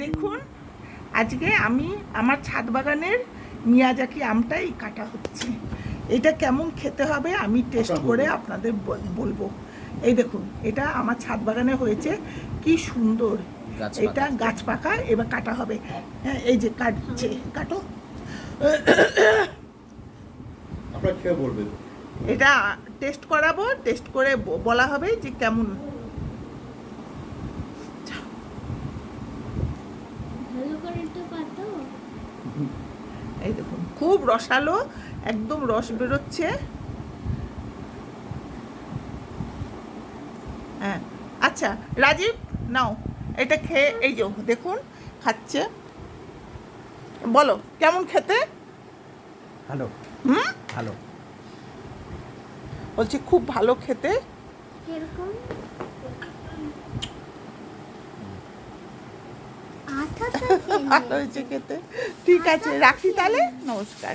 দেখুন, আজকে আমি আমার ছাদ বাগানের মিয়াজাকি আমটাই কাটা হচ্ছে। এটা কেমন খেতে হবে আমি টেস্ট করে আপনাদের বলবো। এই দেখুন, এটা আমার ছাদ বাগানে হয়েছে, কি সুন্দর। এটা গাছ পাকা, এবার কাটা হবে। হ্যাঁ, এই যে কাটছে, কাটো। আপনারা খেয়ে বলবেন। এটা টেস্ট করাবো, টেস্ট করে বলা হবে যে কেমন। এই দেখুন, খুব রসালো, একদম রস বেরোচ্ছে। হ্যাঁ, আচ্ছা রাজীব, নাও এটা খেয়ে, এই যে দেখুন খাচ্ছে, বলো কেমন খেতে। ভালো। ভালো। বলছি খুব ভালো খেতে। ভালো হয়েছে খেতে। ঠিক আছে, রাখি তাহলে, নমস্কার।